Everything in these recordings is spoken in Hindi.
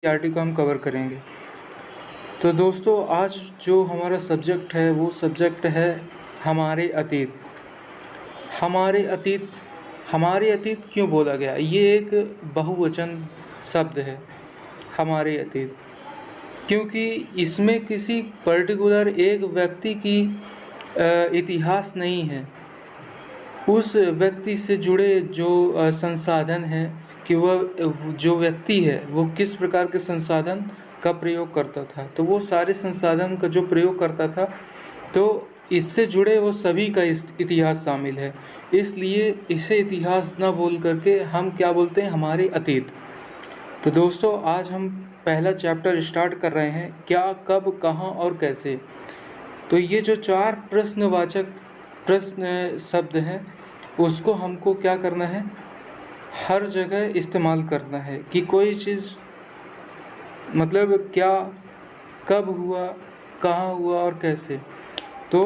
को हम कवर करेंगे। तो दोस्तों आज जो हमारा सब्जेक्ट है वो सब्जेक्ट है हमारे अतीत। हमारे अतीत क्यों बोला गया? ये एक बहुवचन शब्द है, हमारे अतीत, क्योंकि इसमें किसी पर्टिकुलर एक व्यक्ति की इतिहास नहीं है। उस व्यक्ति से जुड़े जो संसाधन हैं कि वह जो व्यक्ति है वो किस प्रकार के संसाधन का प्रयोग करता था, तो वो सारे संसाधन का जो प्रयोग करता था, तो इससे जुड़े वो सभी का इतिहास शामिल है। इसलिए इसे इतिहास ना बोल करके हम क्या बोलते हैं? हमारे अतीत। तो दोस्तों आज हम पहला चैप्टर स्टार्ट कर रहे हैं, क्या, कब, कहाँ और कैसे। तो ये जो 4 प्रश्न शब्द हैं उसको हमको क्या करना है? हर जगह इस्तेमाल करना है कि कोई चीज़ मतलब क्या, कब हुआ, कहाँ हुआ और कैसे। तो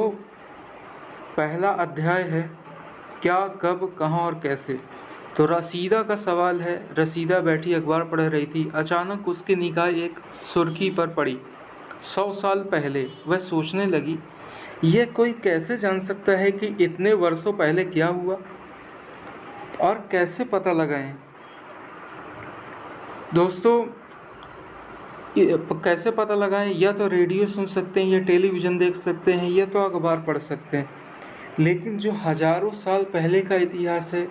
पहला अध्याय है क्या, कब, कहाँ और कैसे। तो रसीदा का सवाल है। रसीदा बैठी अखबार पढ़ रही थी, अचानक उसकी निगाह एक सुर्खी पर पड़ी। 100 साल पहले। वह सोचने लगी, यह कोई कैसे जान सकता है कि इतने वर्षों पहले क्या हुआ और कैसे पता लगाएं। दोस्तों कैसे पता लगाएं? या तो रेडियो सुन सकते हैं, या टेलीविज़न देख सकते हैं, या तो अखबार पढ़ सकते हैं। लेकिन जो हज़ारों साल पहले का इतिहास है,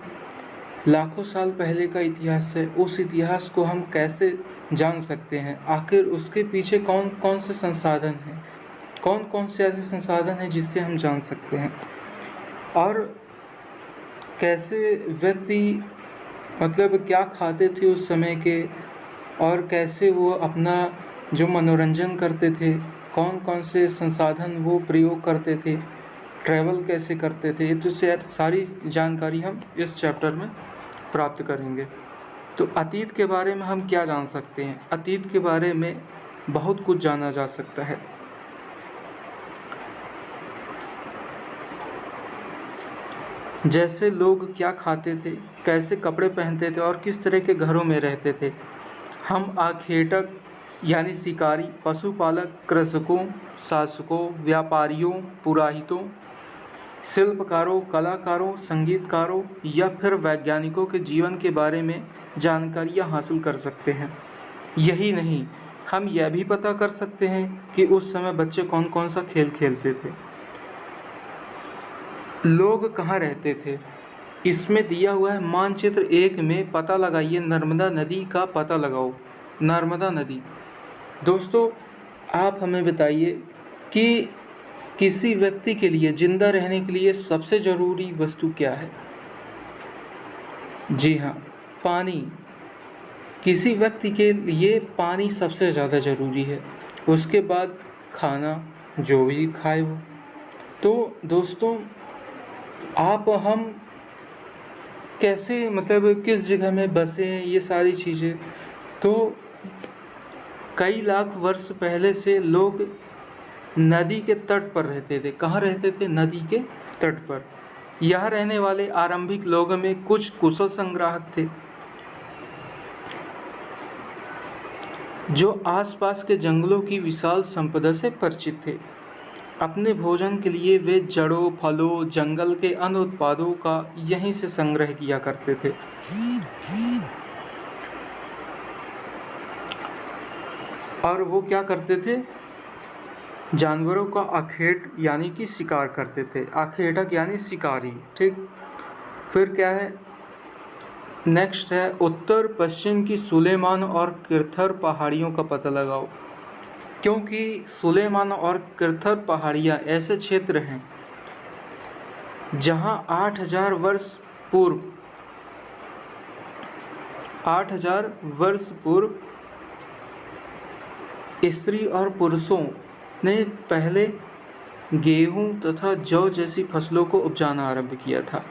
लाखों साल पहले का इतिहास है, उस इतिहास को हम कैसे जान सकते हैं? आखिर उसके पीछे कौन कौन से संसाधन हैं, कौन कौन से ऐसे संसाधन हैं जिससे हम जान सकते हैं? और कैसे व्यक्ति मतलब क्या खाते थे उस समय के, और कैसे वो अपना जो मनोरंजन करते थे, कौन कौन से संसाधन वो प्रयोग करते थे, ट्रैवल कैसे करते थे, तो सारी जानकारी हम इस चैप्टर में प्राप्त करेंगे। तो अतीत के बारे में हम क्या जान सकते हैं? अतीत के बारे में बहुत कुछ जाना जा सकता है। जैसे लोग क्या खाते थे, कैसे कपड़े पहनते थे और किस तरह के घरों में रहते थे। हम आखेटक यानी शिकारी, पशुपालक, कृषकों, शासकों, व्यापारियों, पुरोहितों, शिल्पकारों, कलाकारों, संगीतकारों या फिर वैज्ञानिकों के जीवन के बारे में जानकारियाँ हासिल कर सकते हैं। यही नहीं, हम यह भी पता कर सकते हैं कि उस समय बच्चे कौन कौन सा खेल खेलते थे, लोग कहाँ रहते थे। इसमें दिया हुआ है मानचित्र 1 में पता लगाइए नर्मदा नदी का पता लगाओ। नर्मदा नदी। दोस्तों आप हमें बताइए कि किसी व्यक्ति के लिए जिंदा रहने के लिए सबसे ज़रूरी वस्तु क्या है? जी हाँ, पानी। किसी व्यक्ति के लिए पानी सबसे ज़्यादा ज़रूरी है, उसके बाद खाना, जो भी खाए हो। तो दोस्तों हम कैसे मतलब किस जगह में बसे हैं, ये सारी चीज़ें। तो कई लाख वर्ष पहले से लोग नदी के तट पर रहते थे। कहाँ रहते थे? नदी के तट पर। यहाँ रहने वाले आरंभिक लोगों में कुछ कुशल संग्राहक थे जो आसपास के जंगलों की विशाल संपदा से परिचित थे। अपने भोजन के लिए वे जड़ों, फलों, जंगल के अन्य उत्पादों का यहीं से संग्रह किया करते थे। और वो क्या करते थे? जानवरों का आखेट यानी कि शिकार करते थे। आखेटक यानी शिकारी, ठीक। फिर क्या है? नेक्स्ट है उत्तर पश्चिम की सुलेमान और किरथर पहाड़ियों का पता लगाओ। क्योंकि सुलेमान और किरथर पहाड़ियाँ ऐसे क्षेत्र हैं जहाँ 8000 वर्ष पूर्व स्त्री और पुरुषों ने पहले गेहूं तथा जौ जैसी फसलों को उपजाना आरंभ किया था।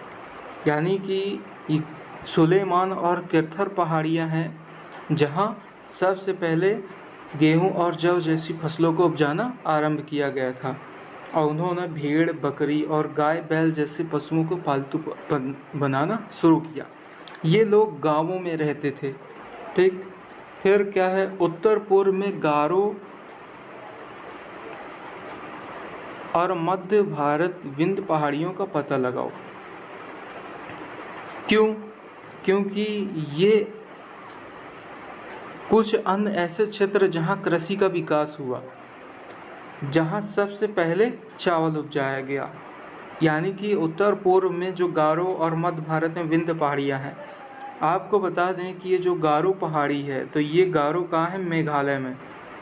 यानी कि सुलेमान और किरथर पहाड़ियाँ हैं जहाँ सबसे पहले गेहूं और जौ जैसी फसलों को उपजाना आरंभ किया गया था। और उन्होंने भेड़, बकरी और गाय, बैल जैसे पशुओं को पालतू बनाना शुरू किया। ये लोग गांवों में रहते थे, ठीक। फिर क्या है, उत्तर पूर्व में गारो और मध्य भारत विंध्य पहाड़ियों का पता लगाओ। क्यों? क्योंकि ये कुछ अन्य ऐसे क्षेत्र जहाँ कृषि का विकास हुआ, जहाँ सबसे पहले चावल उपजाया गया। यानी कि उत्तर पूर्व में जो गारो और मध्य भारत में विंध्य पहाड़ियाँ हैं। आपको बता दें कि ये जो गारो पहाड़ी है, तो ये गारो कहाँ है? मेघालय में।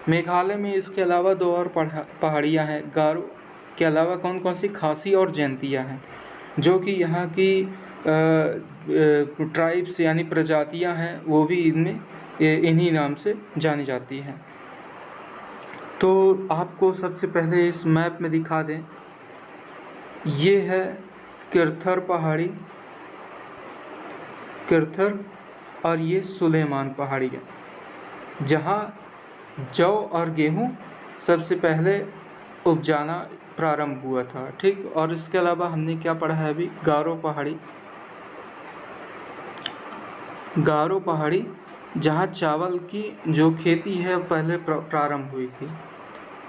मेघालय में इसके अलावा दो और पहाड़ियाँ हैं। गारो के अलावा कौन कौन सी? खासी और जयंतिया हैं, जो कि यहाँ की ट्राइब्स यानी प्रजातियाँ हैं, वो भी इनमें इन्हीं नाम से जानी जाती हैं। तो आपको सबसे पहले इस मैप में दिखा दें, ये है किरथर पहाड़ी, किरथर, और ये सुलेमान पहाड़ी है, जहाँ जौ और गेहूँ सबसे पहले उपजाना प्रारंभ हुआ था। ठीक, और इसके अलावा हमने क्या पढ़ा है अभी? गारो पहाड़ी, गारो पहाड़ी जहाँ चावल की जो खेती है पहले प्रारंभ हुई थी,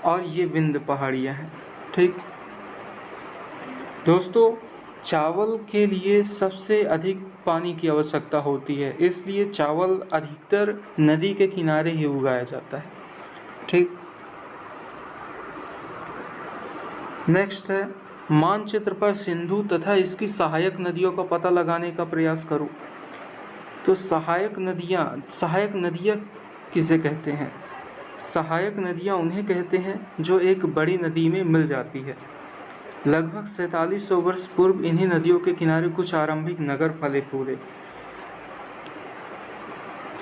और ये विंध्य पहाड़ियाँ हैं। ठीक दोस्तों, चावल के लिए सबसे अधिक पानी की आवश्यकता होती है, इसलिए चावल अधिकतर नदी के किनारे ही उगाया जाता है। ठीक, नेक्स्ट है, मानचित्र पर सिंधु तथा इसकी सहायक नदियों का पता लगाने का प्रयास करो। तो सहायक नदियाँ किसे कहते हैं? सहायक नदियाँ उन्हें कहते हैं जो एक बड़ी नदी में मिल जाती है। लगभग 4700 वर्ष पूर्व इन्हीं नदियों के किनारे कुछ आरंभिक नगर फले फूले।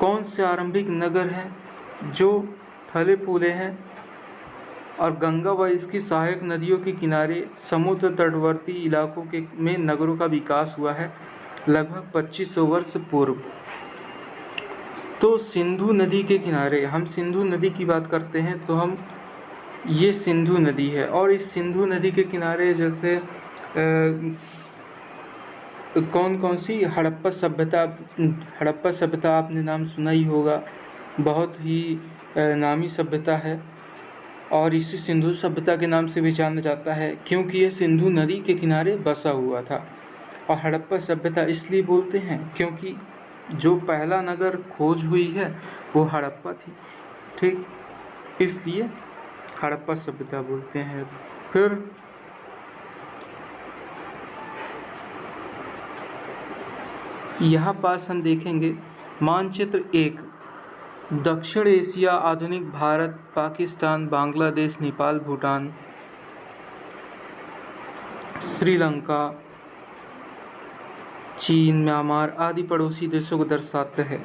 कौन से आरंभिक नगर हैं जो फले फूले हैं? और गंगा व इसकी सहायक नदियों के किनारे समुद्र तटवर्ती इलाकों के में नगरों का विकास हुआ है लगभग 2500 वर्ष पूर्व। तो सिंधु नदी के किनारे, हम सिंधु नदी की बात करते हैं तो हम ये सिंधु नदी है, और इस सिंधु नदी के किनारे जैसे कौन कौन सी? हड़प्पा सभ्यता आपने नाम सुना ही होगा, बहुत ही नामी सभ्यता है, और इसी सिंधु सभ्यता के नाम से भी जाना जाता है क्योंकि यह सिंधु नदी के किनारे बसा हुआ था। और हड़प्पा सभ्यता इसलिए बोलते हैं क्योंकि जो पहला नगर खोज हुई है वो हड़प्पा थी। ठीक, इसलिए हड़प्पा सभ्यता बोलते हैं। फिर यहाँ पास हम देखेंगे मानचित्र 1, दक्षिण एशिया, आधुनिक भारत, पाकिस्तान, बांग्लादेश, नेपाल, भूटान, श्रीलंका, चीन, म्यांमार आदि पड़ोसी देशों को दर्शाते हैं।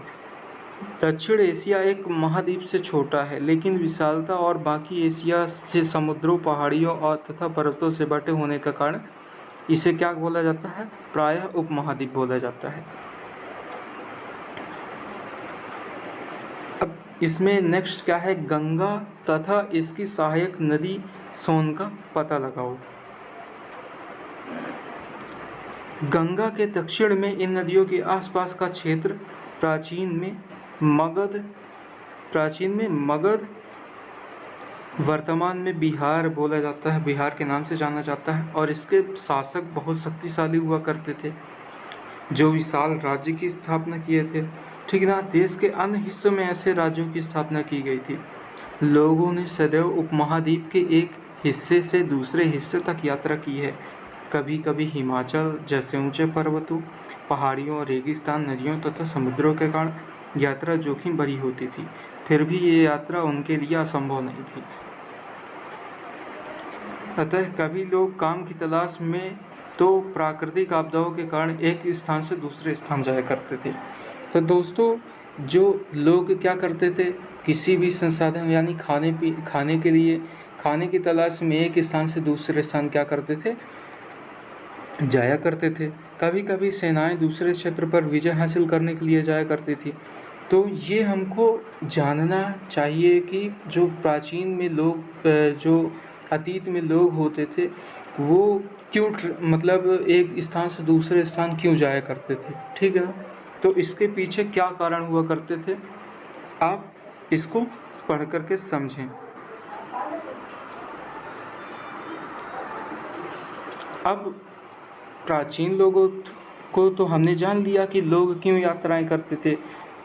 दक्षिण एशिया एक महाद्वीप से छोटा है, लेकिन विशालता और बाकी एशिया से समुद्रों, पहाड़ियों और तथा पर्वतों से बटे होने का कारण इसे क्या बोला जाता है? प्रायः उपमहाद्वीप बोला जाता है। अब इसमें नेक्स्ट क्या है? गंगा तथा इसकी सहायक नदी सोन का पता लगाओ। गंगा के दक्षिण में इन नदियों के आसपास का क्षेत्र प्राचीन में मगध, वर्तमान में बिहार बोला जाता है, बिहार के नाम से जाना जाता है, और इसके शासक बहुत शक्तिशाली हुआ करते थे जो विशाल राज्य की स्थापना किए थे। ठीक ना, देश के अन्य हिस्सों में ऐसे राज्यों की स्थापना की गई थी। लोगों ने सदैव उपमहाद्वीप के एक हिस्से से दूसरे हिस्से तक यात्रा की है। कभी कभी हिमाचल जैसे ऊंचे पर्वतों, पहाड़ियों, रेगिस्तान, नदियों तथा समुद्रों के कारण यात्रा जोखिम भरी होती थी, फिर भी ये यात्रा उनके लिए असंभव नहीं थी। अतः कभी लोग काम की तलाश में तो प्राकृतिक आपदाओं के कारण एक स्थान से दूसरे स्थान जाया करते थे। तो दोस्तों, जो लोग क्या करते थे, किसी भी संसाधन यानी खाने के लिए खाने की तलाश में एक स्थान से दूसरे स्थान क्या करते थे? जाया करते थे। कभी कभी सेनाएं दूसरे क्षेत्र पर विजय हासिल करने के लिए जाया करती थी। तो ये हमको जानना चाहिए कि जो प्राचीन में लोग, जो अतीत में लोग होते थे, वो क्यों मतलब एक स्थान से दूसरे स्थान क्यों जाया करते थे। ठीक है ना, तो इसके पीछे क्या कारण हुआ करते थे, आप इसको पढ़ करके समझें। अब प्राचीन लोगों को तो हमने जान लिया कि लोग क्यों यात्राएं करते थे,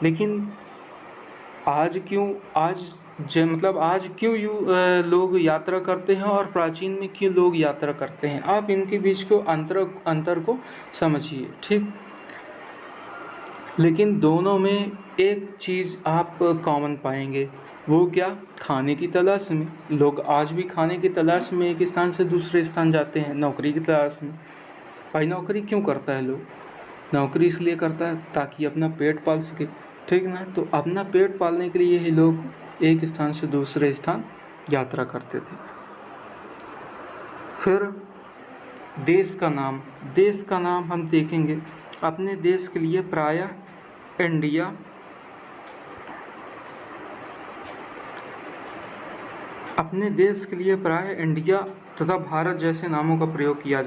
लेकिन आज क्यों लोग यात्रा करते हैं और प्राचीन में क्यों लोग यात्रा करते हैं, आप इनके बीच को अंतर को समझिए, ठीक। लेकिन दोनों में एक चीज़ आप कॉमन पाएंगे, वो क्या? खाने की तलाश में। लोग आज भी खाने की तलाश में एक स्थान से दूसरे स्थान जाते हैं, नौकरी की तलाश में। भाई नौकरी क्यों करता है लोग? नौकरी इसलिए करता है ताकि अपना पेट पाल सके, ठीक ना। तो अपना पेट पालने के लिए ही लोग एक स्थान से दूसरे स्थान यात्रा करते थे। फिर देश का नाम हम देखेंगे। अपने देश के लिए प्रायः इंडिया, तथा भारत जैसे नामों का प्रयोग किया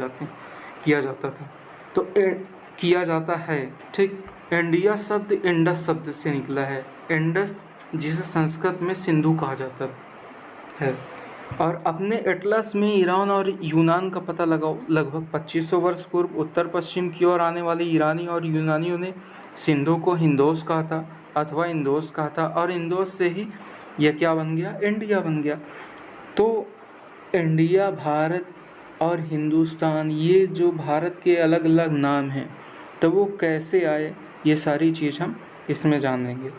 जाता है, ठीक। इंडिया शब्द इंडस शब्द से निकला है। इंडस जिसे संस्कृत में सिंधु कहा जाता है। और अपने एटलस में ईरान और यूनान का पता लगाओ। लगभग 2500 वर्ष पूर्व उत्तर पश्चिम की ओर आने वाले ईरानी और यूनानियों ने सिंधु को हिंदोस कहा था अथवा इंदोस कहा था, और इंदोस से ही यह क्या बन गया? इंडिया बन गया। तो इंडिया, भारत और हिंदुस्तान, ये जो भारत के अलग अलग नाम हैं, तो वो कैसे आए, ये सारी चीज़ हम इसमें जानेंगे।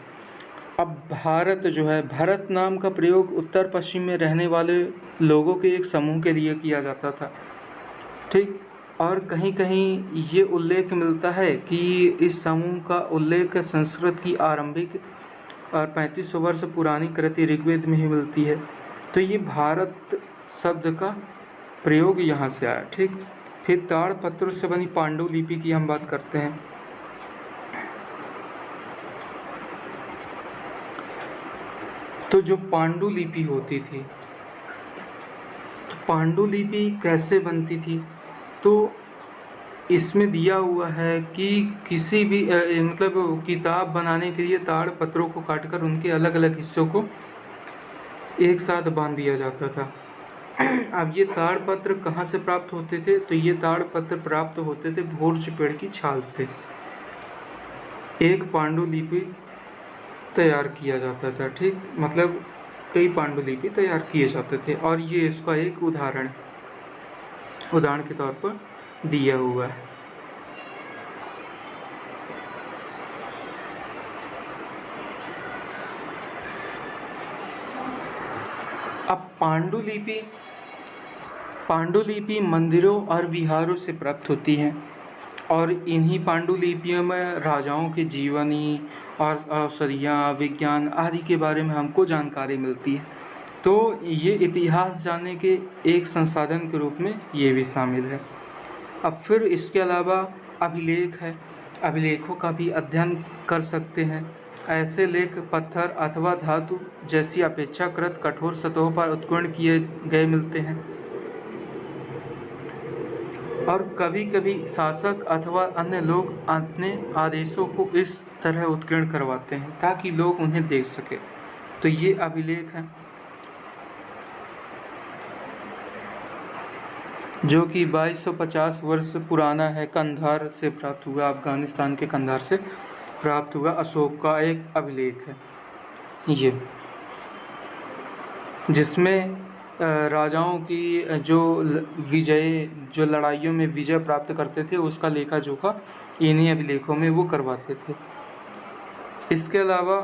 अब भारत जो है, भारत नाम का प्रयोग उत्तर पश्चिम में रहने वाले लोगों के एक समूह के लिए किया जाता था, ठीक। और कहीं कहीं ये उल्लेख मिलता है कि इस समूह का उल्लेख संस्कृत की आरंभिक और 3500 वर्ष पुरानी कृति ऋग्वेद में ही मिलती है। तो ये भारत शब्द का प्रयोग यहाँ से आया, ठीक। फिर ताड़पत्र से बनी पांडुलिपि की हम बात करते हैं। तो जो पांडुलिपि होती थी, तो पांडुलिपि कैसे बनती थी? तो इसमें दिया हुआ है कि किसी भी किताब बनाने के लिए ताड़पत्रों को काटकर उनके अलग अलग हिस्सों को एक साथ बांध दिया जाता था। अब ये ताड़पत्र कहाँ से प्राप्त होते थे? तो ये ताड़पत्र प्राप्त होते थे भोर्ज पेड़ की छाल से। एक पांडुलिपि तैयार किया जाता था, ठीक। मतलब कई पांडुलिपि तैयार किए जाते थे, और ये इसका एक उदाहरण के तौर पर दिया हुआ है। अब पांडुलिपि मंदिरों और विहारों से प्राप्त होती हैं, और इन्हीं पांडुलिपियों में राजाओं के जीवनी और औषधियाँ, विज्ञान आदि के बारे में हमको जानकारी मिलती है। तो ये इतिहास जानने के एक संसाधन के रूप में ये भी शामिल है। अब फिर इसके अलावा अभिलेख है। अभिलेखों का भी अध्ययन कर सकते हैं। ऐसे लेख पत्थर अथवा धातु जैसी अपेक्षाकृत कठोर सतहों पर उत्कीर्ण किए गए मिलते हैं, और कभी कभी शासक अथवा अन्य लोग अपने आदेशों को इस तरह उत्कीर्ण करवाते हैं ताकि लोग उन्हें देख सके। तो ये अभिलेख है जो कि 2250 वर्ष पुराना है। कंधार से प्राप्त हुआ, अफगानिस्तान के कंधार से प्राप्त हुआ अशोक का एक अभिलेख है ये, जिसमें राजाओं की जो लड़ाइयों में विजय प्राप्त करते थे उसका लेखा जोखा इन्हीं अभिलेखों में वो करवाते थे। इसके अलावा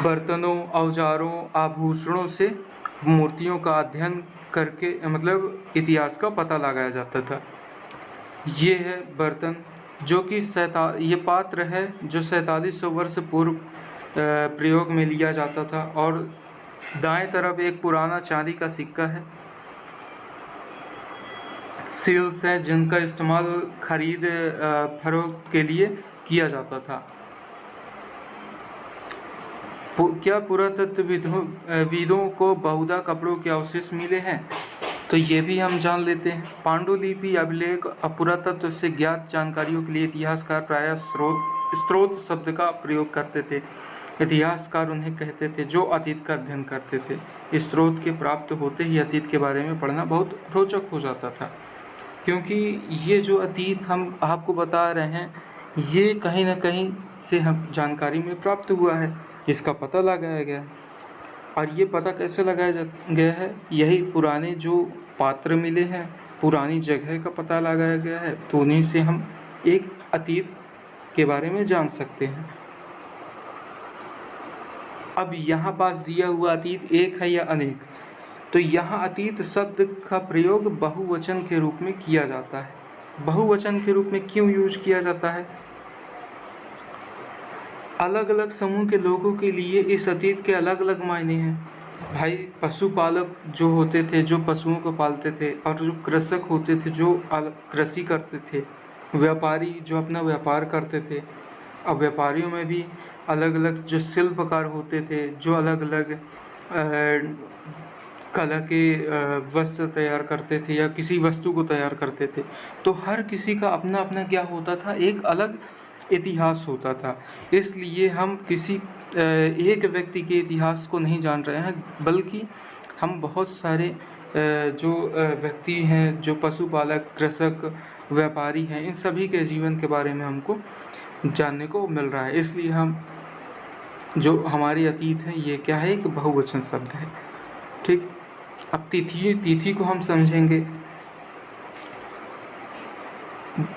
बर्तनों, औजारों, आभूषणों से मूर्तियों का अध्ययन करके इतिहास का पता लगाया जाता था। ये है बर्तन जो कि ये पात्र है जो 4700 वर्ष पूर्व प्रयोग में लिया जाता था, और दाएं तरफ एक पुराना चांदी का सिक्का है। सील्स हैं जिनका इस्तेमाल खरीद फरोख्त के लिए किया जाता था। क्या पुरातत्वविदों को बहुधा कपड़ों के अवशेष मिले हैं? तो ये भी हम जान लेते हैं। पांडुलिपि, अभिलेख और पुरातत्व से ज्ञात जानकारियों के लिए इतिहासकार प्रायः स्रोत स्रोत शब्द का प्रयोग करते थे। इतिहासकार उन्हें कहते थे जो अतीत का अध्ययन करते थे। स्रोत के प्राप्त होते ही अतीत के बारे में पढ़ना बहुत रोचक हो जाता था, क्योंकि ये जो अतीत हम आपको बता रहे हैं ये कहीं ना कहीं से हम जानकारी में प्राप्त हुआ है, इसका पता लगाया गया है। और ये पता कैसे लगाया गया है? यही पुराने जो पात्र मिले हैं, पुरानी जगह का पता लगाया गया है, तो उन्हीं से हम एक अतीत के बारे में जान सकते हैं। अब यहाँ पास दिया हुआ अतीत एक है या अनेक, तो यहाँ अतीत शब्द का प्रयोग बहुवचन के रूप में किया जाता है। बहुवचन के रूप में क्यों यूज किया जाता है? अलग अलग समूह के लोगों के लिए इस अतीत के अलग अलग मायने हैं। भाई पशुपालक जो होते थे, जो पशुओं को पालते थे, और जो कृषक होते थे जो कृषि करते थे, व्यापारी जो अपना व्यापार करते थे। अब व्यापारियों में भी अलग अलग जो शिल्पकार होते थे, जो अलग अलग कला के वस्त्र तैयार करते थे या किसी वस्तु को तैयार करते थे। तो हर किसी का अपना अपना क्या होता था, एक अलग इतिहास होता था। इसलिए हम किसी एक व्यक्ति के इतिहास को नहीं जान रहे हैं, बल्कि हम बहुत सारे जो व्यक्ति हैं, जो पशुपालक, कृषक, व्यापारी हैं, इन सभी के जीवन के बारे में हमको जानने को मिल रहा है। इसलिए हम जो हमारी अतीत है ये क्या है, एक बहुवचन शब्द है। ठीक, अब तिथि को हम समझेंगे।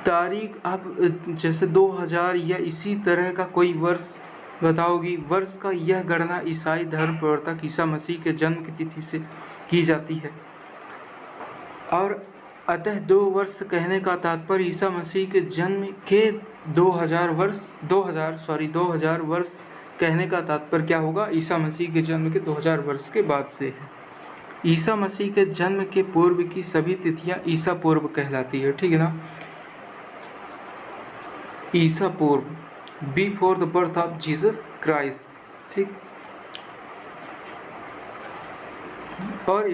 तारीख, आप जैसे 2000 या इसी तरह का कोई वर्ष बताओगी, वर्ष का यह गणना ईसाई धर्म प्रवर्तक ईसा मसीह के जन्म की तिथि से की जाती है। और अतः 2 वर्ष कहने का तात्पर्य ईसा मसीह के जन्म के 2000 वर्ष कहने का तात्पर्य क्या होगा? ईसा मसीह के जन्म के 2000 वर्ष के बाद से है। ईसा मसीह के जन्म के पूर्व की सभी तिथियां ईसा पूर्व कहलाती है। ठीक है ना? ईसा पूर्व, before the birth of Jesus Christ. ठीक, और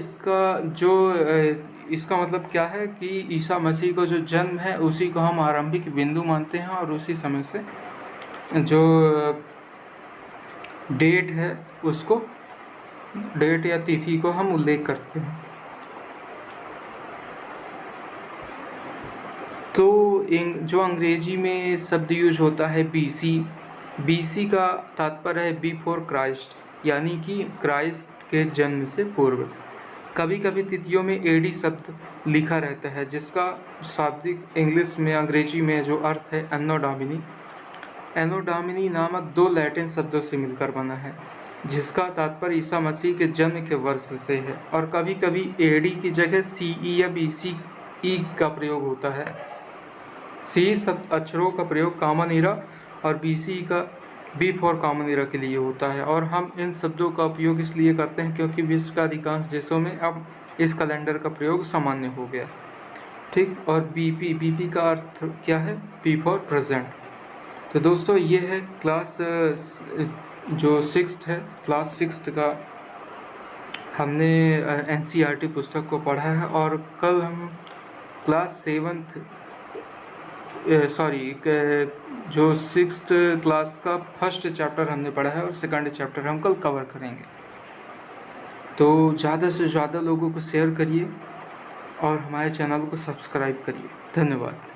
इसका मतलब क्या है कि ईसा मसीह का जो जन्म है उसी को हम आरंभिक बिंदु मानते हैं, और उसी समय से जो डेट है उसको, डेट या तिथि को हम उल्लेख करते हैं। तो जो अंग्रेजी में शब्द यूज होता है बीसी का तात्पर्य है बिफोर क्राइस्ट, यानी कि क्राइस्ट के जन्म से पूर्व। कभी कभी तिथियों में एडी शब्द लिखा रहता है, जिसका शाब्दिक इंग्लिश में, अंग्रेजी में जो अर्थ है एनो डोमिनी। एनो डोमिनी नामक 2 लैटिन शब्दों से मिलकर बना है, जिसका तात्पर्य ईसा मसीह के जन्म के वर्ष से है। और कभी कभी एडी की जगह सीई या बीसीई का प्रयोग होता है। सी शब्द अक्षरों का प्रयोग कॉमन ईरा और बीसी का बिफोर कॉमन ईरा के लिए होता है। और हम इन शब्दों का उपयोग इसलिए करते हैं क्योंकि विश्व का अधिकांश देशों में अब इस कैलेंडर का प्रयोग सामान्य हो गया। ठीक, और बीपी का अर्थ क्या है? Before present. तो दोस्तों ये है क्लास जो 6th है, क्लास 6th का हमने एनसीईआरटी पुस्तक को पढ़ा है। और कल हम क्लास 7th जो 6th क्लास का 1st चैप्टर हमने पढ़ा है और 2nd चैप्टर हम कल कवर करेंगे। तो ज़्यादा से ज़्यादा लोगों को शेयर करिए और हमारे चैनल को सब्सक्राइब करिए। धन्यवाद।